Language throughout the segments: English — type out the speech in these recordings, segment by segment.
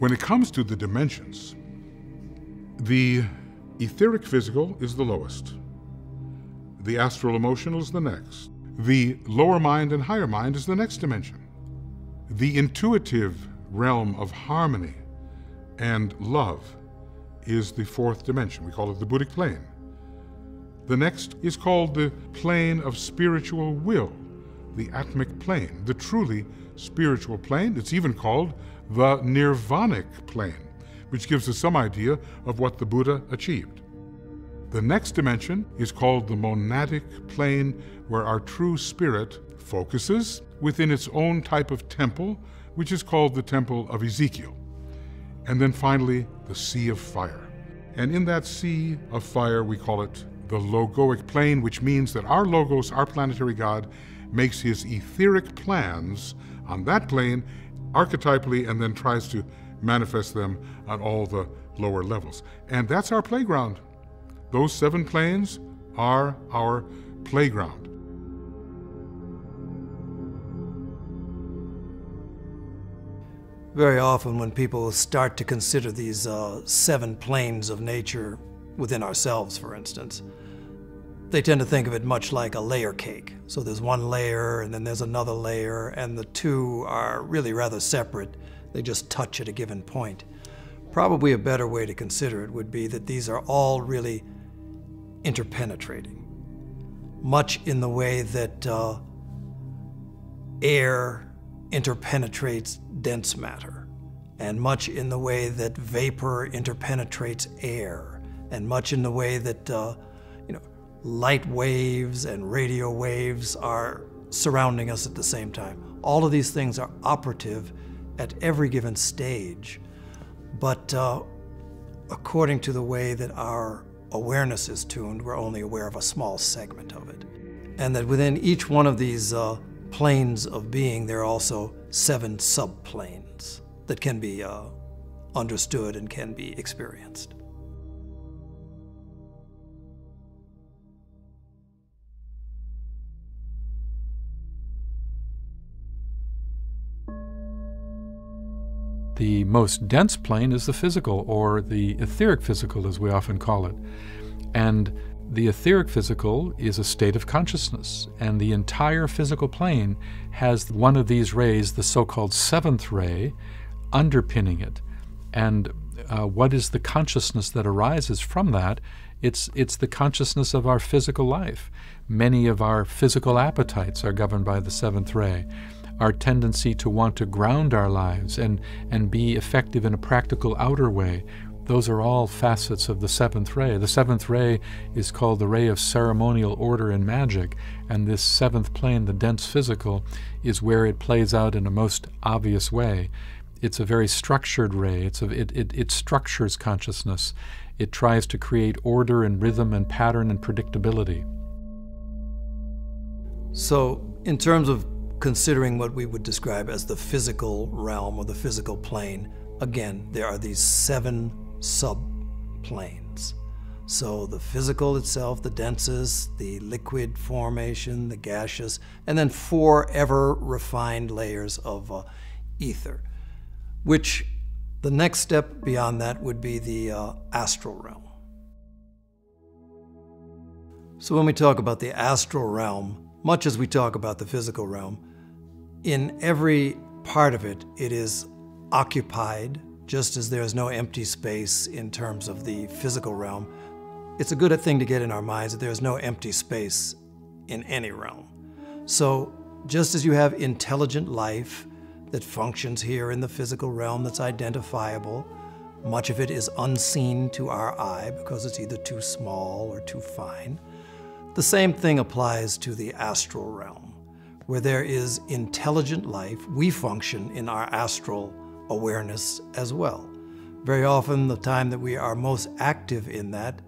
When it comes to the dimensions, the etheric physical is the lowest. The astral emotional is the next. The lower mind and higher mind is the next dimension. The intuitive realm of harmony and love is the fourth dimension. We call it the Buddhic plane. The next is called the plane of spiritual will, the Atmic plane, the truly spiritual plane. It's even called the Nirvanic plane, which gives us some idea of what the Buddha achieved. The next dimension is called the Monadic plane, where our true spirit focuses within its own type of temple, which is called the Temple of Ezekiel. And then finally, the Sea of Fire. And in that Sea of Fire, we call it the Logoic plane, which means that our Logos, our planetary God, makes his etheric plans on that plane archetypally and then tries to manifest them on all the lower levels. And that's our playground. Those 7 planes are our playground. Very often when people start to consider these 7 planes of nature within ourselves, for instance, they tend to think of it much like a layer cake. So there's one layer and then there's another layer, and the two are really rather separate. They just touch at a given point. Probably a better way to consider it would be that these are all really interpenetrating, much in the way that air interpenetrates dense matter, and much in the way that vapor interpenetrates air, and much in the way that light waves and radio waves are surrounding us at the same time. All of these things are operative at every given stage, but according to the way that our awareness is tuned, we're only aware of a small segment of it. And that within each one of these planes of being, there are also 7 subplanes that can be understood and can be experienced. The most dense plane is the physical, or the etheric physical as we often call it. And the etheric physical is a state of consciousness, and the entire physical plane has one of these rays, the so-called 7th ray, underpinning it. And what is the consciousness that arises from that? It's the consciousness of our physical life. Many of our physical appetites are governed by the 7th ray. Our tendency to want to ground our lives and be effective in a practical outer way, those are all facets of the 7th ray. The 7th ray is called the ray of ceremonial order and magic, and this 7th plane, the dense physical, is where it plays out in a most obvious way. It's a very structured ray. It structures consciousness. It tries to create order and rhythm and pattern and predictability. So, in terms of considering what we would describe as the physical realm or the physical plane, again, there are these 7 subplanes. So the physical itself, the densest, the liquid formation, the gaseous, and then 4 ever refined layers of ether, which the next step beyond that would be the astral realm. So when we talk about the astral realm, much as we talk about the physical realm, in every part of it, it is occupied, just as there is no empty space in terms of the physical realm. It's a good thing to get in our minds that there is no empty space in any realm. So just as you have intelligent life that functions here in the physical realm that's identifiable, much of it is unseen to our eye because it's either too small or too fine. The same thing applies to the astral realm. Where there is intelligent life, we function in our astral awareness as well. Very often, the time that we are most active in that,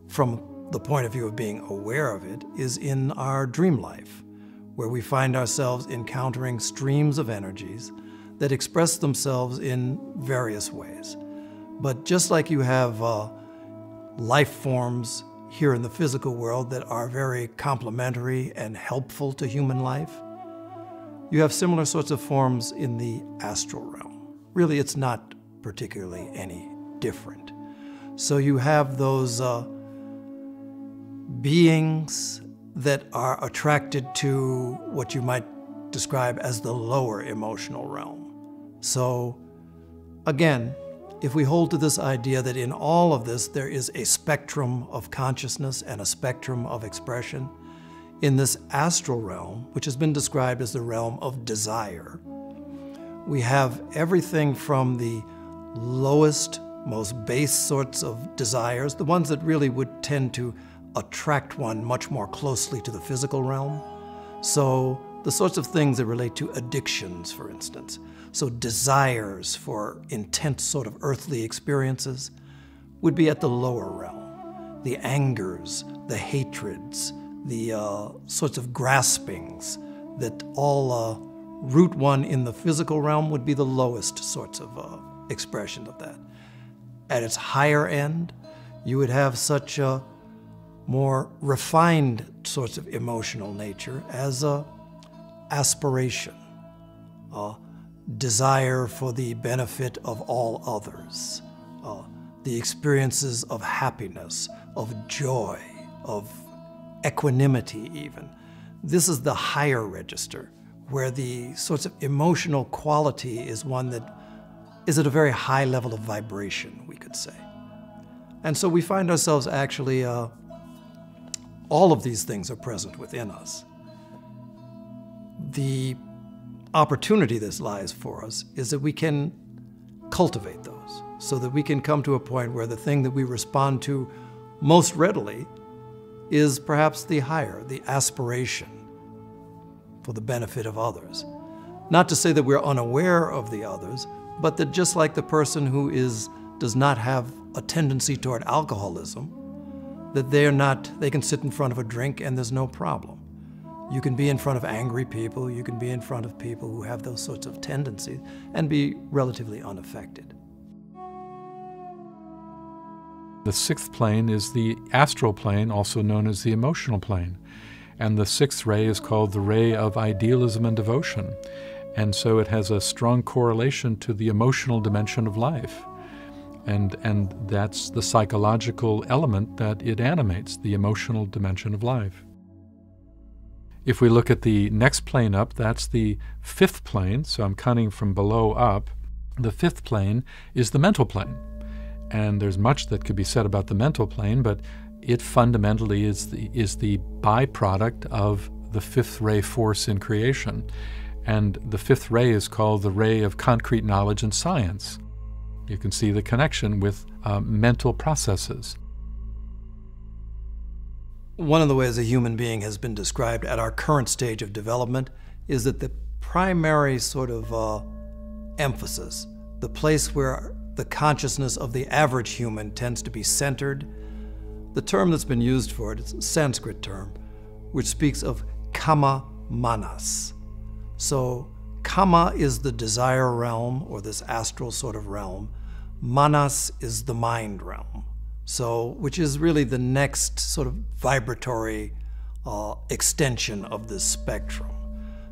from the point of view of being aware of it, is in our dream life, where we find ourselves encountering streams of energies that express themselves in various ways. But just like you have life forms here in the physical world that are very complementary and helpful to human life, you have similar sorts of forms in the astral realm. Really, it's not particularly any different. So you have those beings that are attracted to what you might describe as the lower emotional realm. So again, if we hold to this idea that in all of this there is a spectrum of consciousness and a spectrum of expression, in this astral realm, which has been described as the realm of desire, we have everything from the lowest, most base sorts of desires, the ones that really would tend to attract one much more closely to the physical realm. So the sorts of things that relate to addictions, for instance. So desires for intense sort of earthly experiences would be at the lower realm. The angers, the hatreds, the sorts of graspings that all root one in the physical realm would be the lowest sorts of expression of that. At its higher end, you would have such a more refined sorts of emotional nature as aspiration, desire for the benefit of all others, the experiences of happiness, of joy, of equanimity even. This is the higher register, where the sorts of emotional quality is one that is at a very high level of vibration, we could say. And so we find ourselves actually, all of these things are present within us. The opportunity that lies for us is that we can cultivate those, so that we can come to a point where the thing that we respond to most readily is perhaps the higher, the aspiration for the benefit of others. Not to say that we're unaware of the others, but that just like the person who does not have a tendency toward alcoholism, that they can sit in front of a drink and there's no problem. You can be in front of angry people, you can be in front of people who have those sorts of tendencies and be relatively unaffected. The sixth plane is the astral plane, also known as the emotional plane. And the sixth ray is called the ray of idealism and devotion. And so it has a strong correlation to the emotional dimension of life. And that's the psychological element that it animates, the emotional dimension of life. If we look at the next plane up, that's the fifth plane, so I'm counting from below up. The fifth plane is the mental plane. And there's much that could be said about the mental plane, but it fundamentally is the byproduct of the fifth ray force in creation. And the fifth ray is called the ray of concrete knowledge and science. You can see the connection with mental processes. One of the ways a human being has been described at our current stage of development is that the primary sort of emphasis, the place where the consciousness of the average human tends to be centered, the term that's been used for it is a Sanskrit term, which speaks of kama manas. So kama is the desire realm, or this astral sort of realm. Manas is the mind realm. So, which is really the next sort of vibratory extension of this spectrum.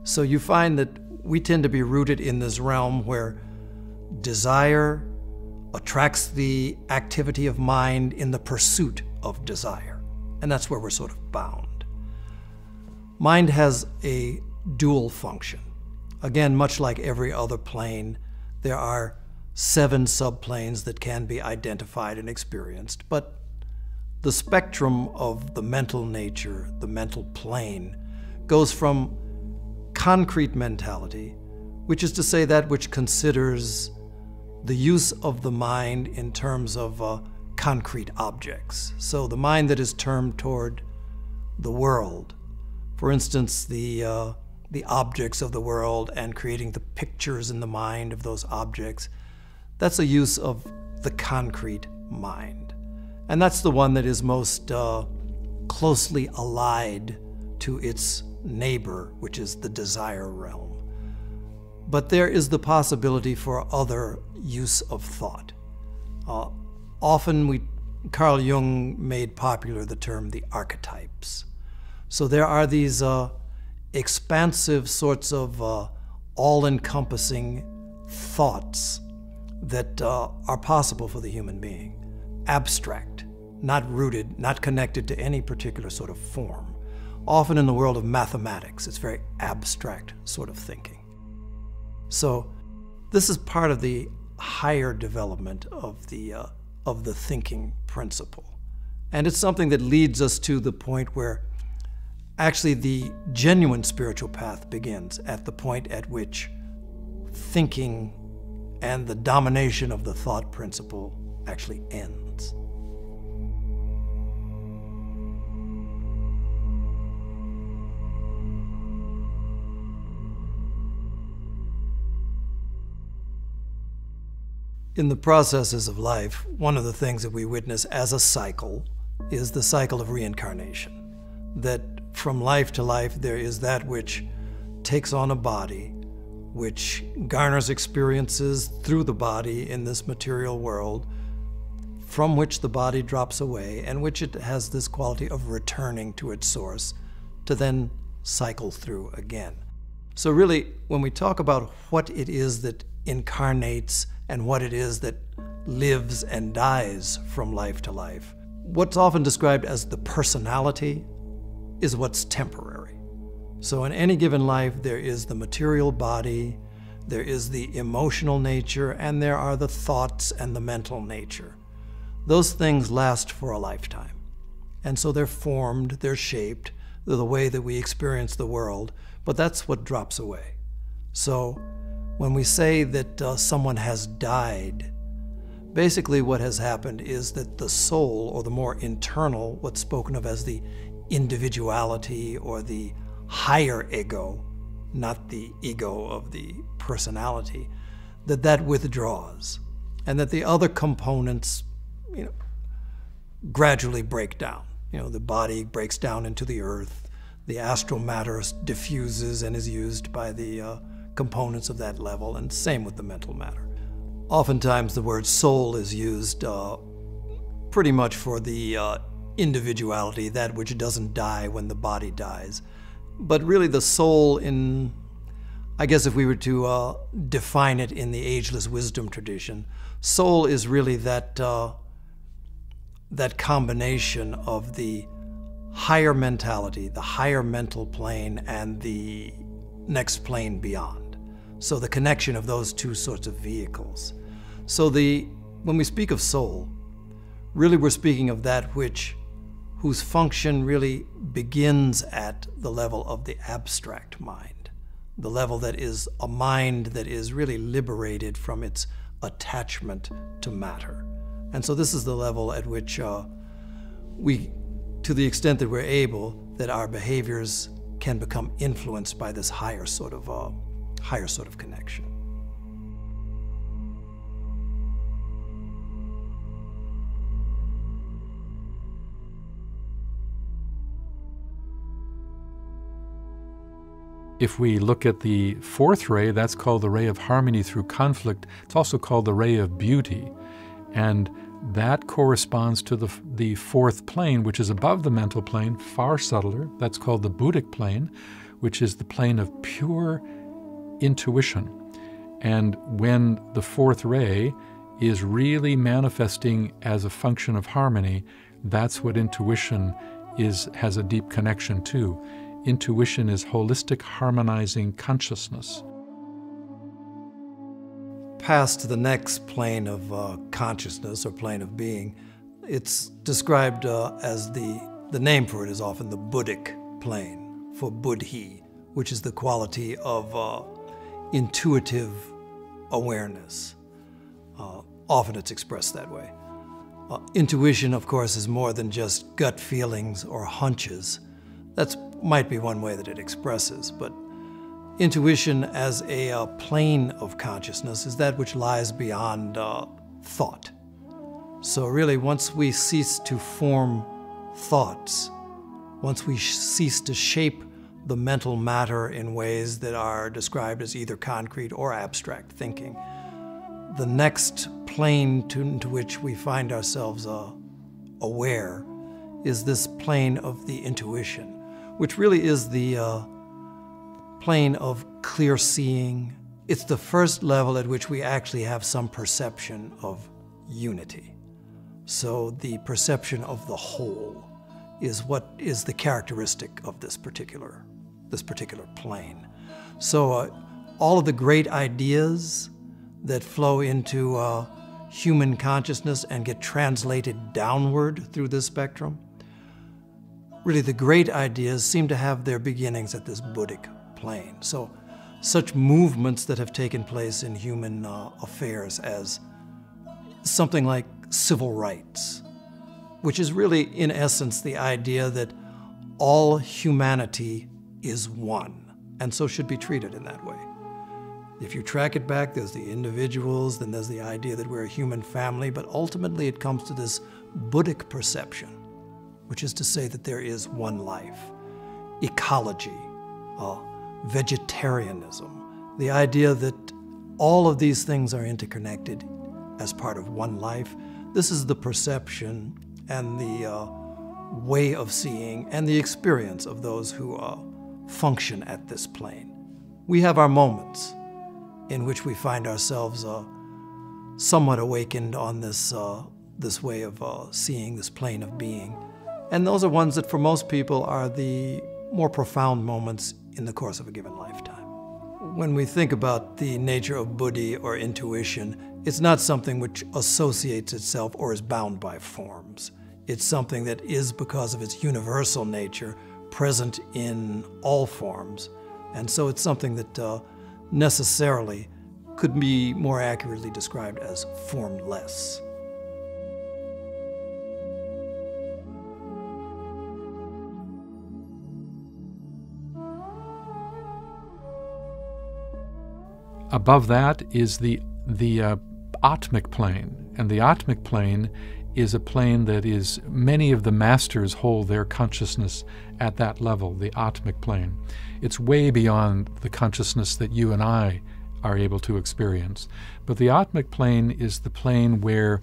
So you find that we tend to be rooted in this realm where desire attracts the activity of mind in the pursuit of desire. And that's where we're sort of bound. Mind has a dual function. Again, much like every other plane, there are 7 subplanes that can be identified and experienced, but the spectrum of the mental nature, the mental plane, goes from concrete mentality, which is to say that which considers the use of the mind in terms of concrete objects. So the mind that is turned toward the world, for instance, the objects of the world and creating the pictures in the mind of those objects, that's a use of the concrete mind. And that's the one that is most closely allied to its neighbor, which is the desire realm. But there is the possibility for other use of thought. Often Carl Jung made popular the term the archetypes. So there are these expansive sorts of all-encompassing thoughts that are possible for the human being. Abstract, not rooted, not connected to any particular sort of form. Often in the world of mathematics, it's very abstract sort of thinking. So this is part of the higher development of the thinking principle. And it's something that leads us to the point where actually the genuine spiritual path begins, at the point at which thinking and the domination of the thought principle actually ends. In the processes of life, one of the things that we witness as a cycle is the cycle of reincarnation. That from life to life there is that which takes on a body, which garners experiences through the body in this material world, from which the body drops away, and which it has this quality of returning to its source to then cycle through again. So really, when we talk about what it is that incarnates and what it is that lives and dies from life to life, what's often described as the personality is what's temporary. So in any given life, there is the material body, there is the emotional nature, and there are the thoughts and the mental nature. Those things last for a lifetime. And so they're formed, they're shaped, they're the way that we experience the world, but that's what drops away. So when we say that someone has died, basically what has happened is that the soul, or the more internal, what's spoken of as the individuality or the higher ego, not the ego of the personality, that withdraws, and that the other components, gradually break down. The body breaks down into the earth, the astral matter diffuses and is used by the components of that level, and same with the mental matter. Oftentimes the word soul is used pretty much for the individuality, that which doesn't die when the body dies. But really the soul, I guess if we were to define it in the ageless wisdom tradition, soul is really that combination of the higher mentality, the higher mental plane, and the next plane beyond. So the connection of those two sorts of vehicles. So when we speak of soul, really we're speaking of that whose function really begins at the level of the abstract mind, the level that is a mind that is really liberated from its attachment to matter. And so this is the level at which we, to the extent that we're able, that our behaviors can become influenced by this higher sort of connection. If we look at the fourth ray, that's called the ray of harmony through conflict. It's also called the ray of beauty. And that corresponds to the fourth plane, which is above the mental plane, far subtler. That's called the Buddhic plane, which is the plane of pure intuition. And when the fourth ray is really manifesting as a function of harmony, that's what intuition has a deep connection to. Intuition is holistic, harmonizing consciousness. Past the next plane of consciousness or plane of being, it's described as the name for it is often the Buddhic plane, for buddhi, which is the quality of intuitive awareness. Often it's expressed that way. Intuition, of course, is more than just gut feelings or hunches. That might be one way that it expresses, but intuition as a plane of consciousness is that which lies beyond thought. So really, once we cease to form thoughts, once we cease to shape the mental matter in ways that are described as either concrete or abstract thinking, the next plane into which we find ourselves aware is this plane of the intuition, which really is the plane of clear seeing it's the first level at which we actually have some perception of unity. So the perception of the whole is what is the characteristic of this particular plane. So all of the great ideas that flow into human consciousness and get translated downward through this spectrum, really the great ideas seem to have their beginnings at this Buddhic plane. So such movements that have taken place in human affairs as something like civil rights, which is really, in essence, the idea that all humanity is one, and so should be treated in that way. If you track it back, there's the individuals, then there's the idea that we're a human family, but ultimately it comes to this Buddhic perception, which is to say that there is one life. Ecology, vegetarianism, the idea that all of these things are interconnected as part of one life. This is the perception and the way of seeing and the experience of those who function at this plane. We have our moments in which we find ourselves somewhat awakened on this way of seeing, this plane of being. And those are ones that for most people are the more profound moments in the course of a given lifetime. When we think about the nature of buddhi or intuition, it's not something which associates itself or is bound by forms. It's something that is, because of its universal nature, present in all forms. And so it's something that necessarily could be more accurately described as formless. Above that is the Atmic plane, and the Atmic plane is a plane that is, many of the masters hold their consciousness at that level, the Atmic plane. It's way beyond the consciousness that you and I are able to experience. But the Atmic plane is the plane where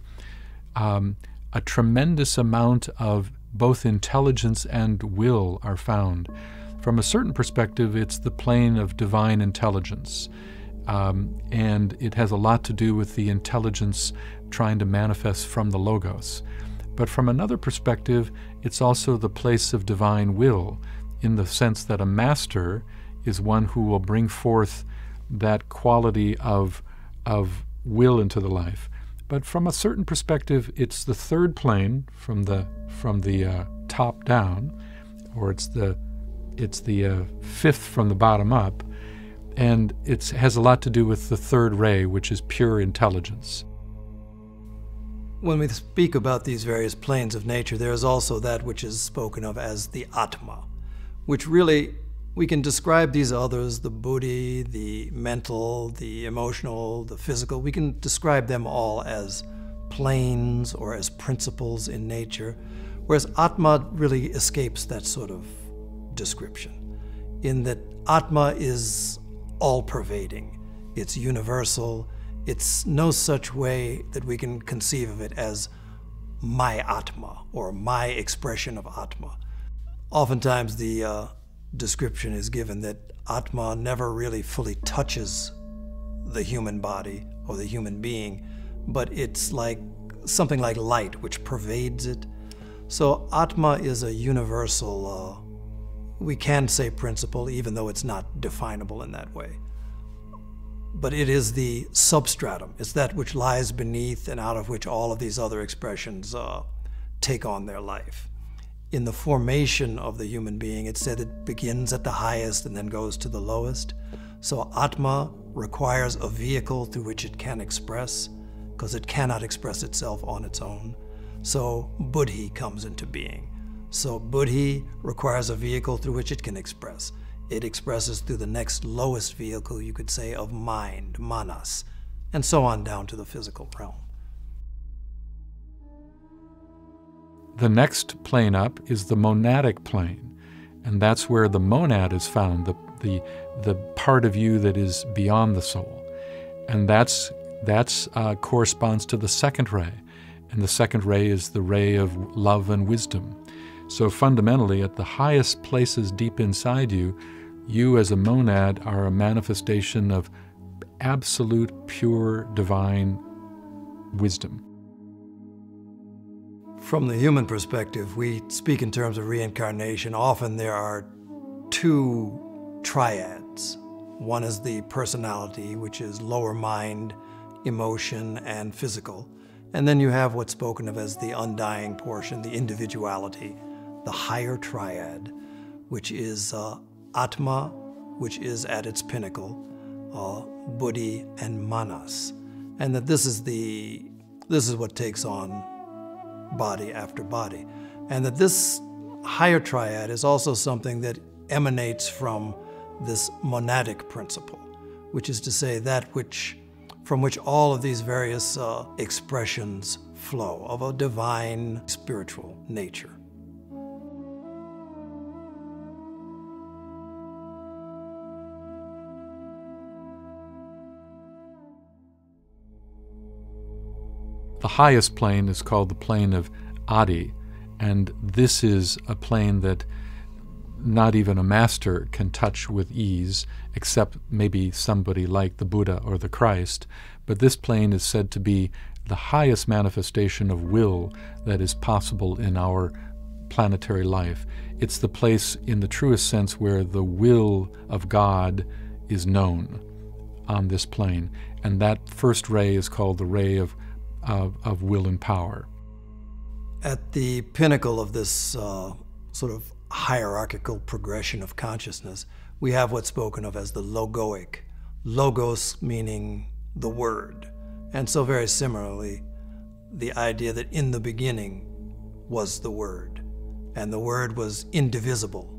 a tremendous amount of both intelligence and will are found. From a certain perspective, it's the plane of divine intelligence. And it has a lot to do with the intelligence trying to manifest from the Logos. But from another perspective, it's also the place of divine will, in the sense that a master is one who will bring forth that quality of will into the life. But from a certain perspective, it's the third plane from the top down, or it's the fifth from the bottom up. And it has a lot to do with the third ray, which is pure intelligence. When we speak about these various planes of nature, there is also that which is spoken of as the Atma, which really, we can describe these others, the buddhi, the mental, the emotional, the physical, we can describe them all as planes or as principles in nature, whereas Atma really escapes that sort of description, in that Atma is all-pervading. It's universal. It's no such way that we can conceive of it as my Atma or my expression of Atma. Oftentimes the description is given that Atma never really fully touches the human body or the human being, but it's like something like light which pervades it. So Atma is a universal we can say principle, even though it's not definable in that way. But it is the substratum. It's that which lies beneath and out of which all of these other expressions take on their life. In the formation of the human being, it said it begins at the highest and then goes to the lowest. So Atma requires a vehicle through which it can express, because it cannot express itself on its own. So buddhi comes into being. So buddhi requires a vehicle through which it can express. It expresses through the next lowest vehicle, you could say, of mind, manas, and so on down to the physical realm. The next plane up is the monadic plane, and that's where the monad is found, the part of you that is beyond the soul. And that's corresponds to the second ray, and the second ray is the ray of love and wisdom. So fundamentally, at the highest places deep inside you, you as a monad are a manifestation of absolute, pure, divine wisdom. From the human perspective, we speak in terms of reincarnation. Often there are two triads. One is the personality, which is lower mind, emotion, and physical. And then you have what's spoken of as the undying portion, the individuality, the higher triad, which is Atma, which is at its pinnacle, Buddhi, and Manas. And that this is what takes on body after body. And that this higher triad is also something that emanates from this monadic principle, which is to say that from which all of these various expressions flow of a divine spiritual nature. The highest plane is called the plane of Adi, and this is a plane that not even a master can touch with ease, except maybe somebody like the Buddha or the Christ. But this plane is said to be the highest manifestation of will that is possible in our planetary life. It's the place, in the truest sense, where the will of God is known on this plane. And that first ray is called the ray of will and power. At the pinnacle of this sort of hierarchical progression of consciousness, we have what's spoken of as the logoic. Logos meaning the word. And so very similarly, the idea that in the beginning was the word, and the word was indivisible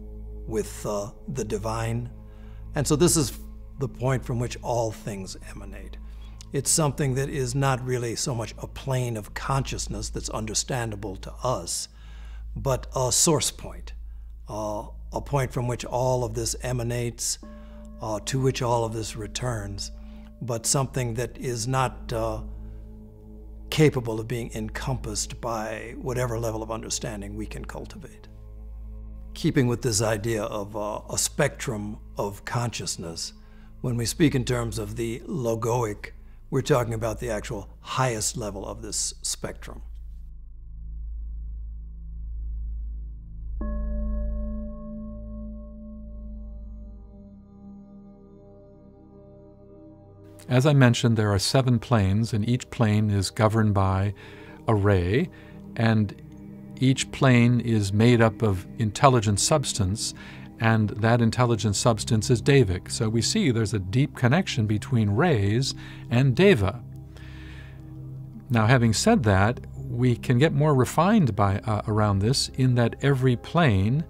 with the divine. And so this is the point from which all things emanate. It's something that is not really so much a plane of consciousness that's understandable to us, but a source point, a point from which all of this emanates, to which all of this returns, but something that is not capable of being encompassed by whatever level of understanding we can cultivate. Keeping with this idea of a spectrum of consciousness, when we speak in terms of the logoic, we're talking about the actual highest level of this spectrum. As I mentioned, there are 7 planes, and each plane is governed by a ray, and each plane is made up of intelligent substance, and that intelligent substance is Devic. So we see there's a deep connection between rays and Deva. Now, having said that, we can get more refined around this in that every plane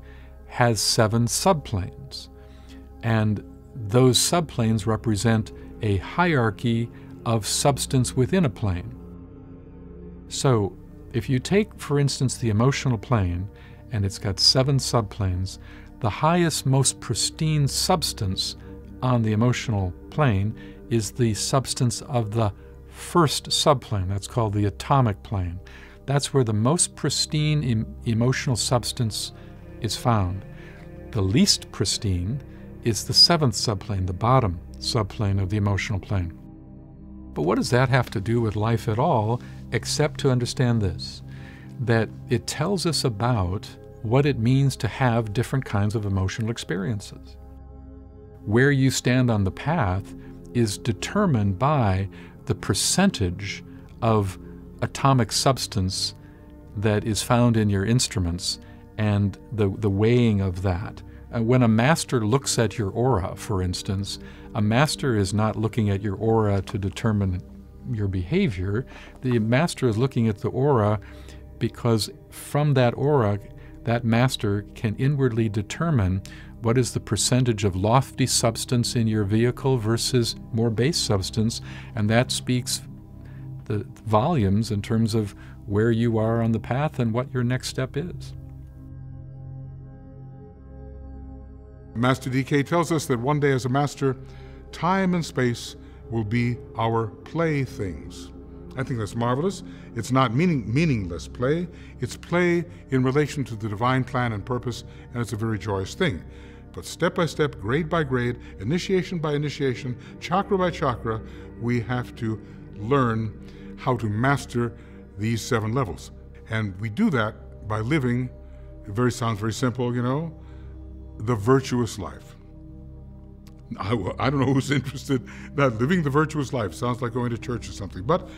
has 7 subplanes, and those subplanes represent a hierarchy of substance within a plane. So if you take, for instance, the emotional plane, and it's got 7 subplanes, the highest, most pristine substance on the emotional plane is the substance of the first subplane. That's called the atomic plane. That's where the most pristine emotional substance is found. The least pristine is the 7th subplane, the bottom subplane of the emotional plane. But what does that have to do with life at all, except to understand this, that it tells us about what it means to have different kinds of emotional experiences. Where you stand on the path is determined by the percentage of atomic substance that is found in your instruments and the weighing of that. When a master looks at your aura, for instance, a master is not looking at your aura to determine your behavior. The master is looking at the aura because from that aura, that master can inwardly determine what is the percentage of lofty substance in your vehicle versus more base substance, and that speaks the volumes in terms of where you are on the path and what your next step is. Master DK tells us that one day as a master, time and space will be our playthings. I think that's marvelous. It's not meaningless play. It's play in relation to the divine plan and purpose, and it's a very joyous thing. but step by step, grade by grade, initiation by initiation, chakra by chakra, we have to learn how to master these 7 levels. And we do that by living, sounds very simple, the virtuous life. I don't know who's interested in that. Living the virtuous life sounds like going to church or something, but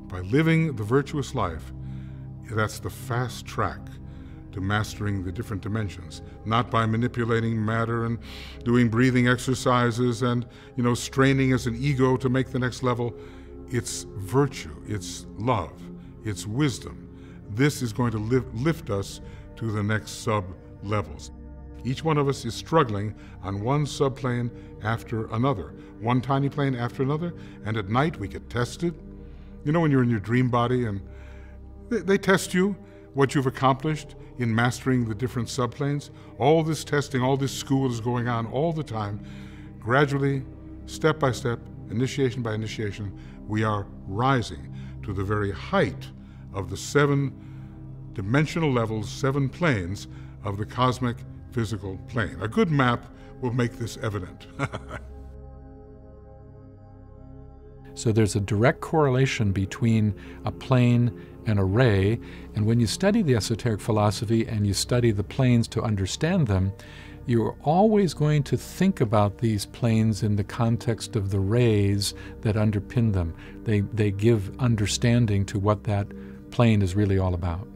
by living the virtuous life, that's the fast track to mastering the different dimensions, not by manipulating matter and doing breathing exercises and, straining as an ego to make the next level. It's virtue, it's love, it's wisdom. This is going to lift us to the next sub-levels. Each one of us is struggling on one subplane after another, one tiny plane after another, and at night we get tested. When you're in your dream body and they test you, what you've accomplished in mastering the different subplanes. All this testing, all this school is going on all the time. Gradually, step by step, initiation by initiation, we are rising to the very height of the 7 dimensional levels, 7 planes of the cosmic physical plane. A good map will make this evident. So there's a direct correlation between a plane and a ray, and when you study the esoteric philosophy and you study the planes to understand them, you're always going to think about these planes in the context of the rays that underpin them. They give understanding to what that plane is really all about.